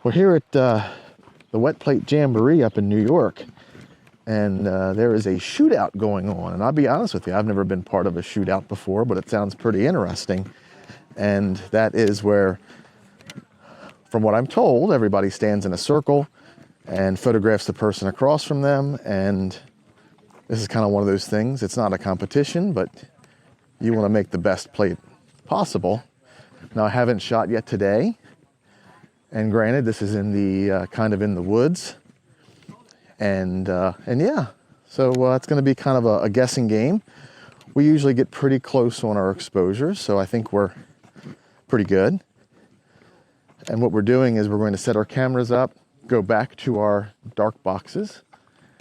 We're here at the Wet Plate Jamboree up in New York, and there is a shootout going on. And I'll be honest with you, I've never been part of a shootout before, but it sounds pretty interesting. And that is where, from what I'm told, everybody stands in a circle and photographs the person across from them. And this is kind of one of those things. It's not a competition, but you want to make the best plate possible. Now, I haven't shot yet today. And granted, this is in the kind of in the woods, and yeah, so it's going to be kind of a guessing game. We usually get pretty close on our exposures, so I think we're pretty good. And what we're doing is we're going to set our cameras up, go back to our dark boxes,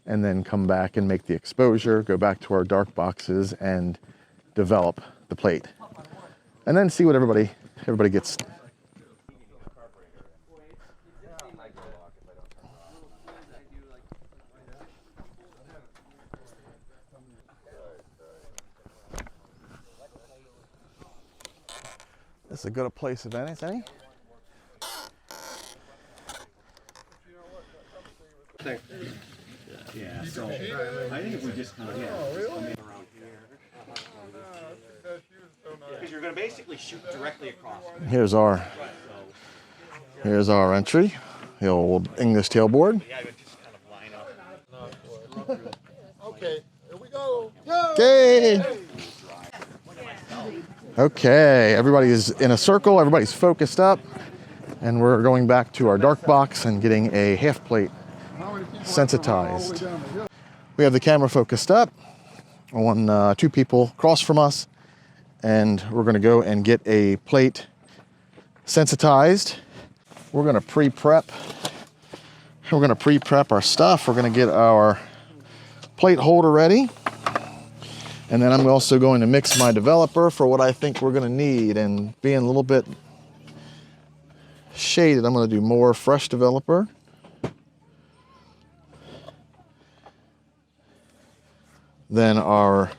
and then come back and make the exposure, go back to our dark boxes and develop the plate, and then see what everybody gets. This is as good a place as any. Yeah, so I think if we just kind of around here. Because you're going to basically shoot directly across. Here's our entry, the old English tailboard. Okay, here we go. Okay. Okay, everybody's in a circle, everybody's focused up, and we're going back to our dark box and getting a half plate sensitized. We have the camera focused up on two people across from us, and we're going to go and get a plate sensitized. We're going to pre-prep. We're going to pre-prep our stuff. We're going to get our plate holder ready. And then I'm also going to mix my developer for what I think we're going to need. And being a little bit shaded, I'm going to do more fresh developer. Then our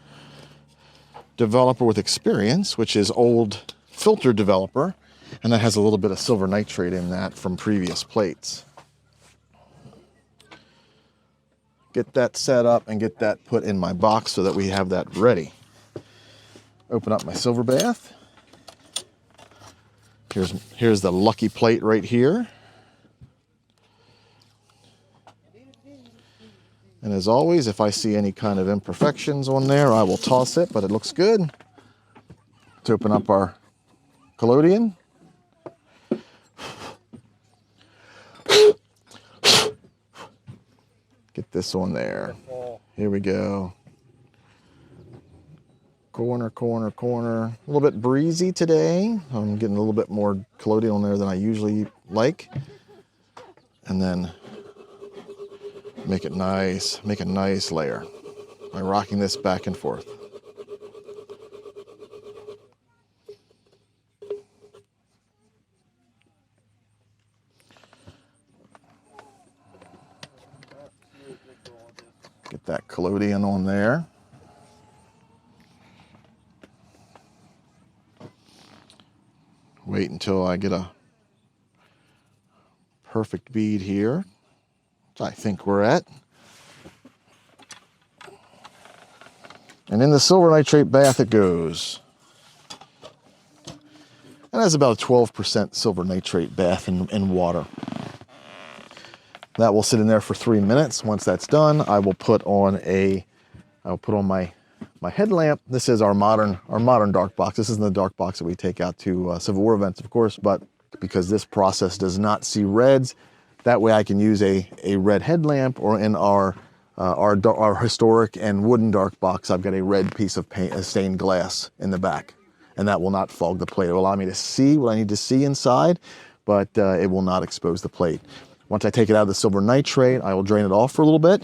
developer with experience, which is old filter developer. And that has a little bit of silver nitrate in that from previous plates. Get that set up and get that put in my box so that we have that ready. Open up my silver bath. Here's the lucky plate right here. And as always, if I see any kind of imperfections on there, I will toss it, but it looks good. Let's open up our collodion. Get this on there. Here we go. Corner, corner, corner. A little bit breezy today. I'm getting a little bit more collodion on there than I usually like. And then make it nice, make a nice layer by rocking this back and forth. Get that collodion on there. Wait until I get a perfect bead here, which I think we're at. And in the silver nitrate bath it goes. And that's about a 12% silver nitrate bath in water. That will sit in there for 3 minutes. Once that's done, I will put on my headlamp. This is our modern dark box. This isn't the dark box that we take out to Civil War events, of course, but because this process does not see reds, that way I can use a red headlamp, or in our historic and wooden dark box, I've got a red piece of paint, a stained glass in the back, and that will not fog the plate. It will allow me to see what I need to see inside, but it will not expose the plate. Once I take it out of the silver nitrate, I will drain it off for a little bit,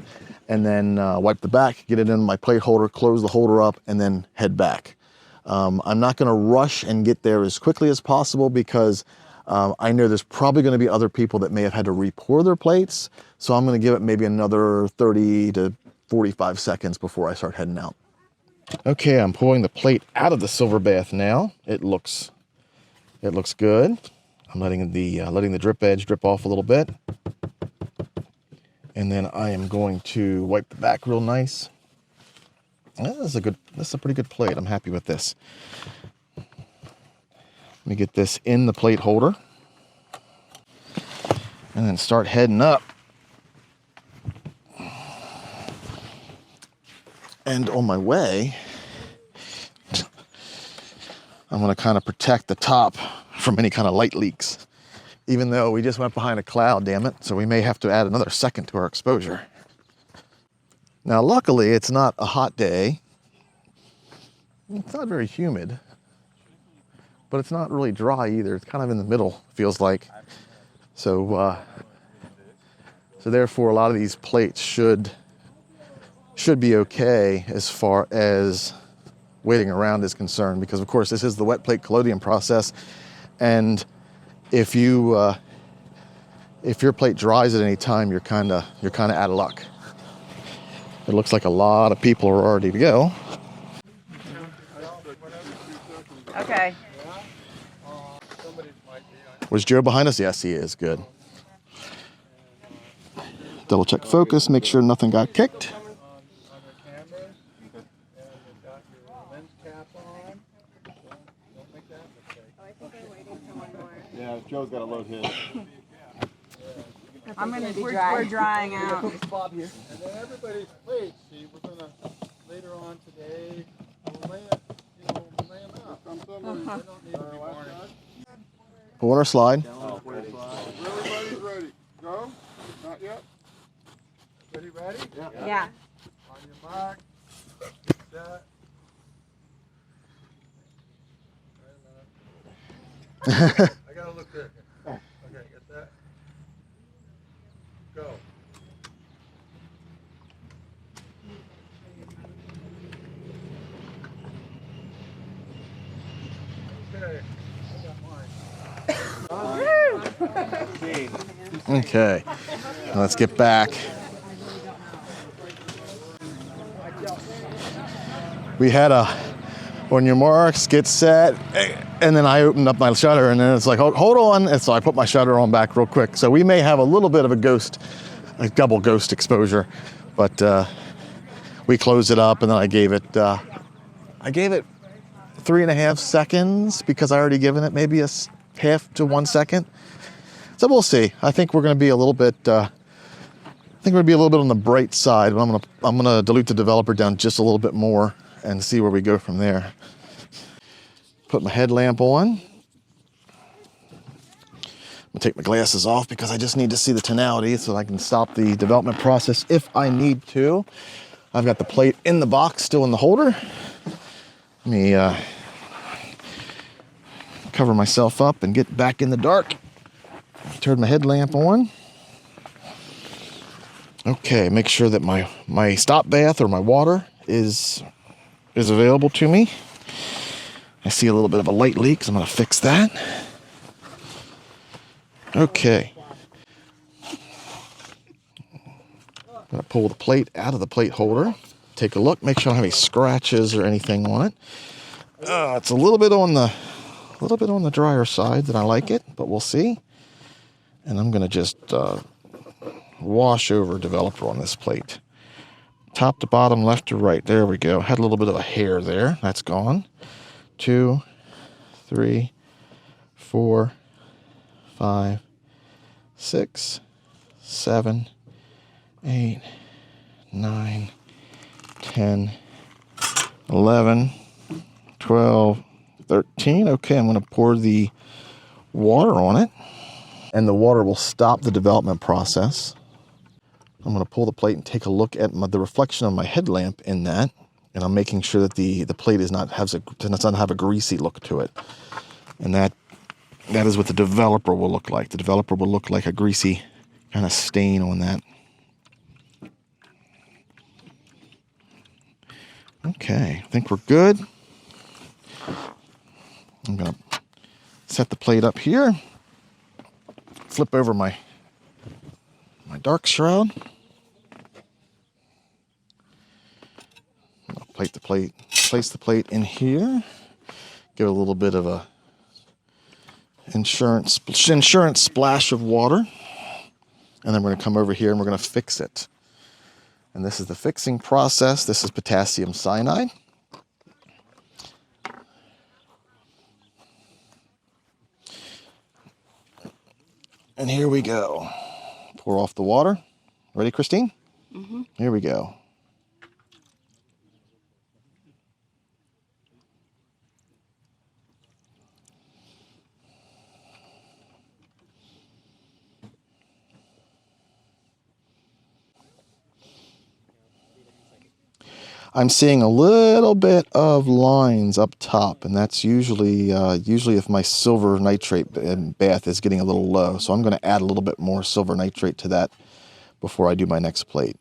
and then wipe the back, get it in my plate holder, close the holder up, and then head back. I'm not gonna rush and get there as quickly as possible because I know there's probably gonna be other people that may have had to re-pour their plates, so I'm gonna give it maybe another 30 to 45 seconds before I start heading out. Okay, I'm pulling the plate out of the silver bath now. It looks good. I'm letting the drip edge drip off a little bit. And then I am going to wipe the back real nice. This is a pretty good plate. I'm happy with this. Let me get this in the plate holder. And then start heading up. And on my way, I'm going to kind of protect the top from any kind of light leaks. Even though we just went behind a cloud, damn it. So we may have to add another second to our exposure. Now, luckily, it's not a hot day. It's not very humid. But it's not really dry either. It's kind of in the middle, feels like. So therefore, a lot of these plates should be okay as far as waiting around is concerned, because of course this is the wet plate collodion process, and if your plate dries at any time, you're kind of out of luck. It looks like a lot of people are ready to go. Okay. Was Joe behind us? Yes, he is. Good. Double check focus, make sure nothing got kicked. Yeah, Joe's got to load his. I'm gonna be dry. We're drying out. And then everybody's plates, see, we're gonna later on today lay it, lay them out. They don't need to be varnished. Pull on our slide. Everybody's ready. Go? Not yet? Everybody ready? Yeah. On your mark. Set. I gotta look there. Okay, get that. Go. Okay, I got mine. Okay, now let's get back. We had on your marks, get set, and then I opened up my shutter, and then it's like, hold on, and so I put my shutter on back real quick. So we may have a little bit of a double ghost exposure, but we closed it up, and then I gave it 3.5 seconds because I already given it maybe a half to 1 second. So we'll see. I think we're going to be a little bit. I think we're going to be a little bit on the bright side, but I'm gonna dilute the developer down just a little bit more and see where we go from there. Put my headlamp on. I'm gonna take my glasses off because I just need to see the tonality so I can stop the development process if I need to. I've got the plate in the box, still in the holder. Let me cover myself up and get back in the dark. Turn my headlamp on. Okay, make sure that my stop bath or my water is available to me. I see a little bit of a light leak, so I'm going to fix that. Okay. I'm going to pull the plate out of the plate holder. Take a look, make sure I don't have any scratches or anything on it. It's a little bit on the drier side than I like it, but we'll see. And I'm going to just wash over developer on this plate. Top to bottom, left to right. There we go. Had a little bit of a hair there. That's gone. 2, 3, 4, 5, 6, 7, 8, 9, 10, 11, 12, 13. Okay, I'm going to pour the water on it, and the water will stop the development process. I'm going to pull the plate and take a look at the reflection of my headlamp in that, and I'm making sure that the plate does not have a greasy look to it. And that is what the developer will look like. The developer will look like a greasy kind of stain on that. Okay, I think we're good. I'm going to set the plate up here. Flip over my dark shroud. I'll place the plate in here. Give it a little bit of insurance splash of water. And then we're going to come over here and we're going to fix it. And this is the fixing process. This is potassium cyanide. And here we go. Pour off the water. Ready, Christine? Mm-hmm. Here we go. I'm seeing a little bit of lines up top, and that's usually if my silver nitrate bath is getting a little low. So I'm going to add a little bit more silver nitrate to that before I do my next plate.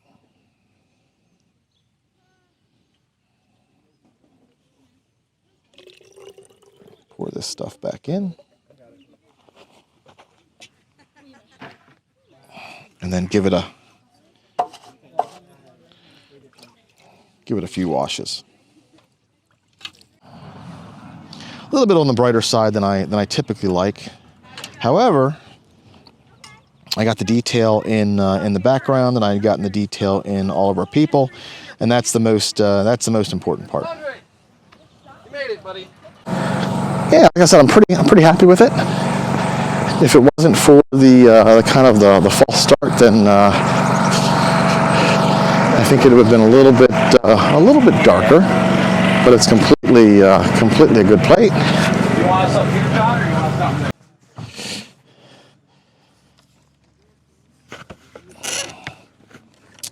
Pour this stuff back in. And then give it a few washes. A little bit on the brighter side than I typically like. However, I got the detail in the background, and I got the detail in all of our people, and that's the most important part. You made it, buddy. Yeah, like I said, I'm pretty happy with it. If it wasn't for the kind of the false start, then I think it would have been a little bit darker, but it's completely a good plate. You want something here, John, or you want something?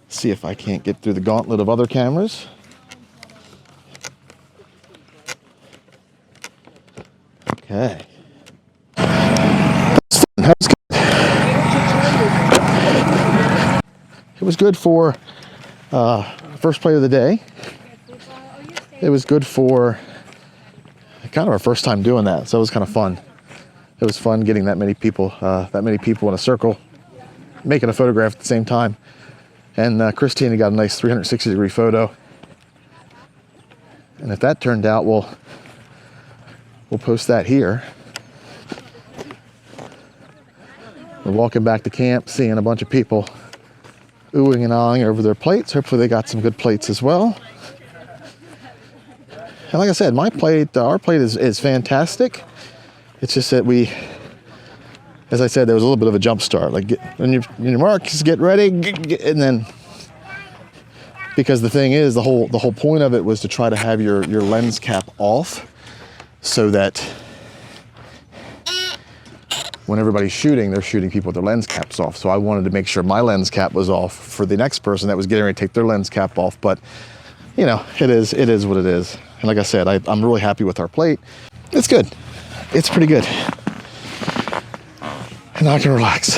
See if I can't get through the gauntlet of other cameras. Okay. That was good. It was good for first plate of the day. It was good for kind of our first time doing that, so it was kind of fun. It was fun getting that many people in a circle, making a photograph at the same time. And Christina got a nice 360-degree photo. And if that turned out, we'll post that here. We're walking back to camp, seeing a bunch of people oohing and ahhing over their plates. Hopefully they got some good plates as well. And like I said, our plate is fantastic. It's just that as I said, there was a little bit of a jump start. Like when your marks, get ready, and then because the thing is, the whole point of it was to try to have your lens cap off, so that when everybody's shooting, they're shooting people with their lens caps off. So I wanted to make sure my lens cap was off for the next person that was getting ready to take their lens cap off. But you know, it is what it is. And like I said, I'm really happy with our plate. It's good. It's pretty good. And now I can relax.